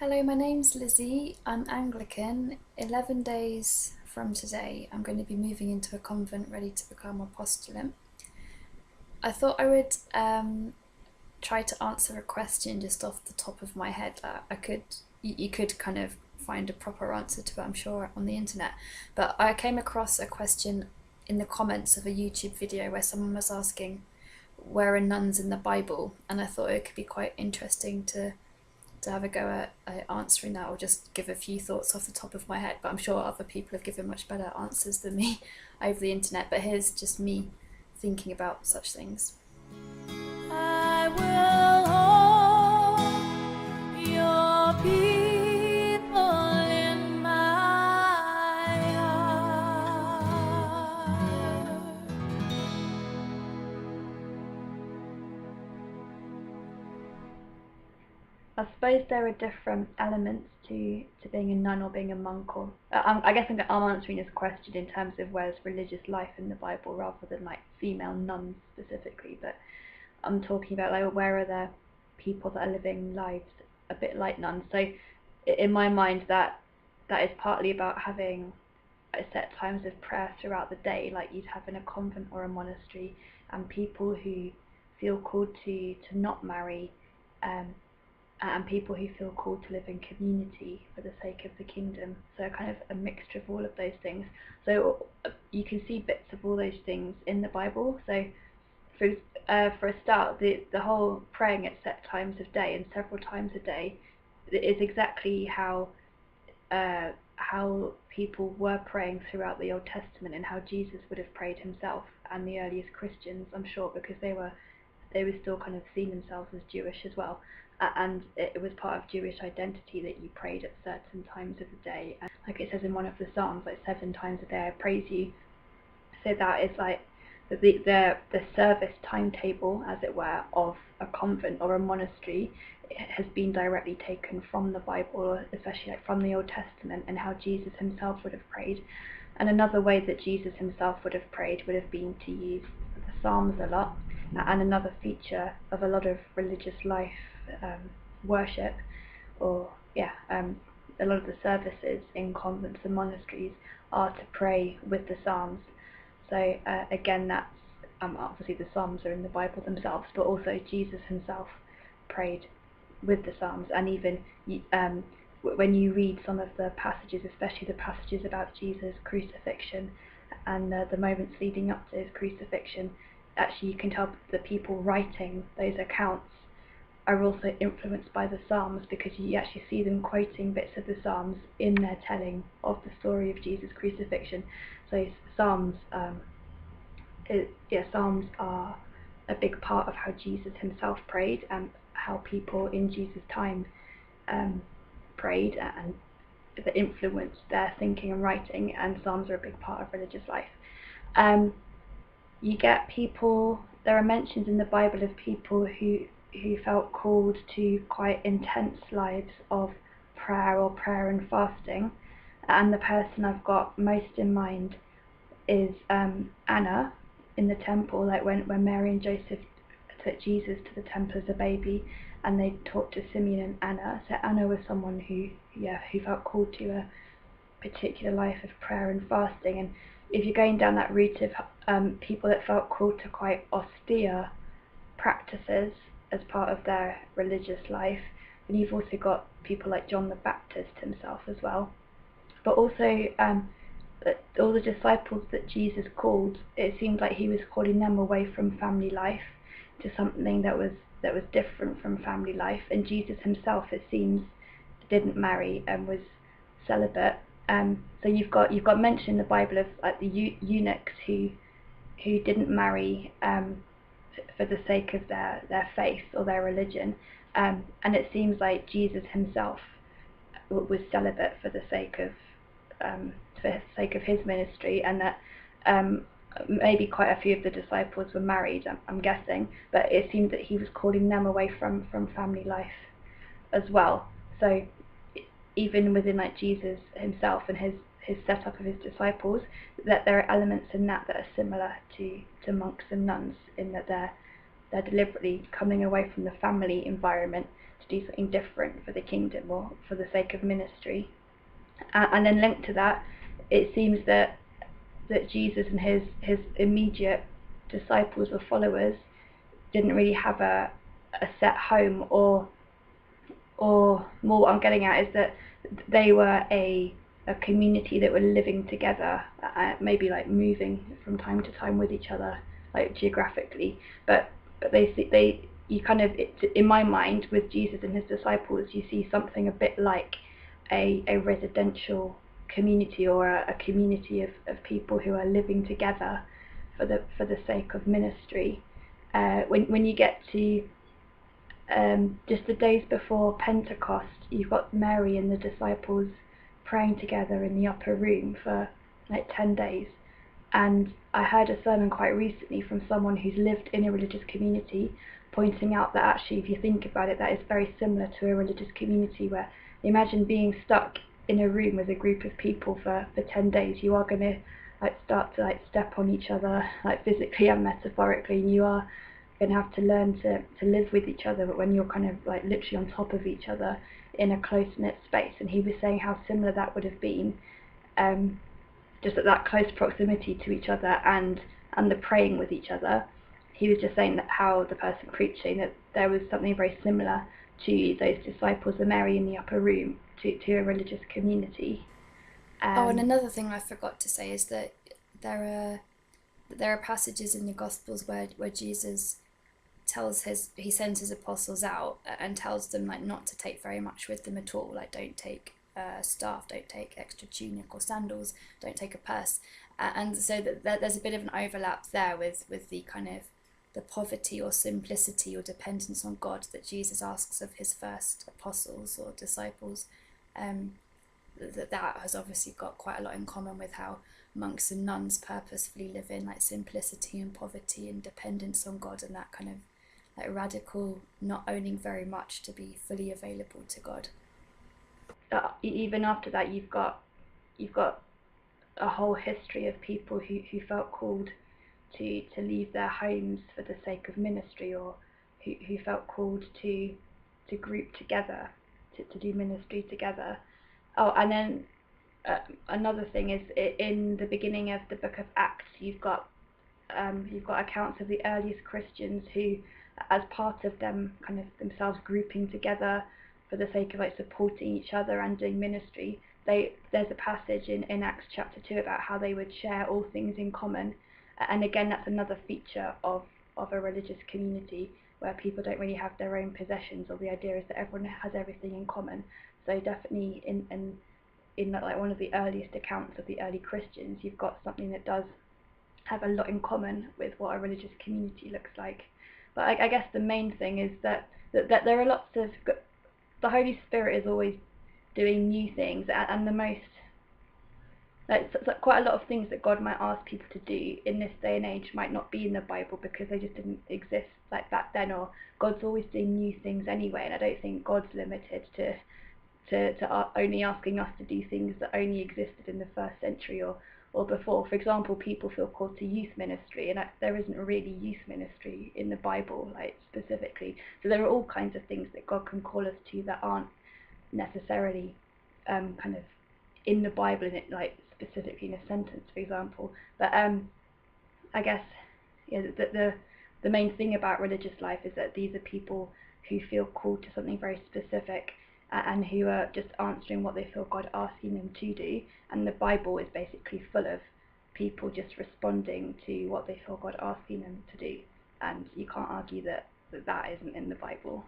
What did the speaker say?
Hello, my name's Lizzie. I'm Anglican. 11 days from today, I'm going to be moving into a convent ready to become a postulant. I thought I would try to answer a question just off the top of my head. You could kind of find a proper answer to it, I'm sure, on the internet. But I came across a question in the comments of a YouTube video where someone was asking, where are nuns in the Bible? And I thought it could be quite interesting to have a go at answering that, or just give a few thoughts off the top of my head. But I'm sure other people have given much better answers than me over the internet. But here's just me thinking about such things. I will hold your people in my heart. I suppose there are different elements to being a nun or being a monk, or I guess I'm answering this question in terms of where's religious life in the Bible rather than like female nuns specifically. But I'm talking about like where are there people that are living lives a bit like nuns. So in my mind, that is partly about having set times of prayer throughout the day, like you'd have in a convent or a monastery, and people who feel called to not marry, um, and people who feel called to live in community for the sake of the kingdom. So kind of a mixture of all of those things. So you can see bits of all those things in the Bible. So for a start, the whole praying at set times of day and several times a day is exactly how people were praying throughout the Old Testament, and how Jesus would have prayed himself, and the earliest Christians, I'm sure, because they were still kind of seeing themselves as Jewish as well. And it was part of Jewish identity that you prayed at certain times of the day. And like it says in one of the Psalms, like 7 times a day I praise you. So that is like the service timetable, as it were, of a convent or a monastery has been directly taken from the Bible, especially like from the Old Testament, and how Jesus himself would have prayed. And another way that Jesus himself would have prayed would have been to use the Psalms a lot. And another feature of a lot of religious life, worship, or a lot of the services in convents and monasteries are to pray with the Psalms. So again, that's obviously the Psalms are in the Bible themselves, but also Jesus himself prayed with the Psalms. And even when you read some of the passages, especially the passages about Jesus' crucifixion and the moments leading up to his crucifixion, actually you can tell the people writing those accounts are also influenced by the Psalms, because you actually see them quoting bits of the Psalms in their telling of the story of Jesus' crucifixion. So Psalms are a big part of how Jesus himself prayed, and how people in Jesus' time prayed, and that influenced their thinking and writing. And Psalms are a big part of religious life. You get people, there are mentions in the Bible of people who felt called to quite intense lives of prayer and fasting. And the person I've got most in mind is Anna in the temple, like when Mary and Joseph took Jesus to the temple as a baby, and they talked to Simeon and Anna. So Anna was someone who felt called to a particular life of prayer and fasting. And if you're going down that route of people that felt called to quite austere practices as part of their religious life, then you've also got people like John the Baptist himself as well. But also all the disciples that Jesus called, it seemed like he was calling them away from family life to something that was different from family life. And Jesus himself, it seems, didn't marry and was celibate. So you've got mention in the Bible of like the eunuchs who didn't marry for the sake of their faith or their religion, and it seems like Jesus himself was celibate for the sake of his ministry, and that maybe quite a few of the disciples were married, I'm guessing, but it seemed that he was calling them away from family life as well. So even within like Jesus himself and his setup of his disciples, that there are elements in that are similar to monks and nuns, in that they're deliberately coming away from the family environment to do something different for the kingdom or for the sake of ministry. And then linked to that, it seems that Jesus and his immediate disciples or followers didn't really have a set home, or more what I'm getting at is that they were a community that were living together, maybe like moving from time to time with each other, like geographically, but you kind of, in my mind, with Jesus and his disciples, you see something a bit like a residential community, or a community of people who are living together for the sake of ministry. When you get to just the days before Pentecost, you've got Mary and the disciples praying together in the upper room for like 10 days. And I heard a sermon quite recently from someone who's lived in a religious community, pointing out that actually, if you think about it, that is very similar to a religious community, where imagine being stuck in a room with a group of people for 10 days. You are going to start to step on each other, physically and metaphorically, and you are going to have to learn to live with each other, but when you're kind of literally on top of each other in a close-knit space. And he was saying how similar that would have been, just at that close proximity to each other and the praying with each other. He was just saying that how the person preaching, that there was something very similar to those disciples and Mary in the upper room to a religious community. And another thing I forgot to say is that there are passages in the Gospels where Jesus he sends his apostles out and tells them not to take very much with them at all. Don't take staff, don't take extra tunic or sandals, don't take a purse. And so that there's a bit of an overlap there with the kind of the poverty or simplicity or dependence on God that Jesus asks of his first apostles or disciples. That has obviously got quite a lot in common with how monks and nuns purposefully live in simplicity and poverty and dependence on God, and that kind of radical not owning very much to be fully available to God. Even after that, you've got a whole history of people who felt called to leave their homes for the sake of ministry, or who felt called to group together to do ministry together. Oh, and then another thing is, in the beginning of the book of Acts, you've got accounts of the earliest Christians who, as part of them kind of themselves grouping together for the sake of supporting each other and doing ministry, there's a passage in Acts chapter 2 about how they would share all things in common. And again, that's another feature of a religious community, where people don't really have their own possessions, or the idea is that everyone has everything in common. So definitely in one of the earliest accounts of the early Christians, you've got something that does have a lot in common with what a religious community looks like. But I guess the main thing is that there are lots of, the Holy Spirit is always doing new things, and the most, quite a lot of things that God might ask people to do in this day and age might not be in the Bible because they just didn't exist back then, or God's always doing new things anyway. And I don't think God's limited to only asking us to do things that only existed in the first century or before. For example, people feel called to youth ministry, and there isn't really youth ministry in the Bible specifically. So there are all kinds of things that God can call us to that aren't necessarily kind of in the Bible, in it specifically in a sentence, for example. But I guess the main thing about religious life is that these are people who feel called to something very specific, and who are just answering what they feel God asking them to do. And the Bible is basically full of people just responding to what they feel God asking them to do, and you can't argue that isn't in the Bible.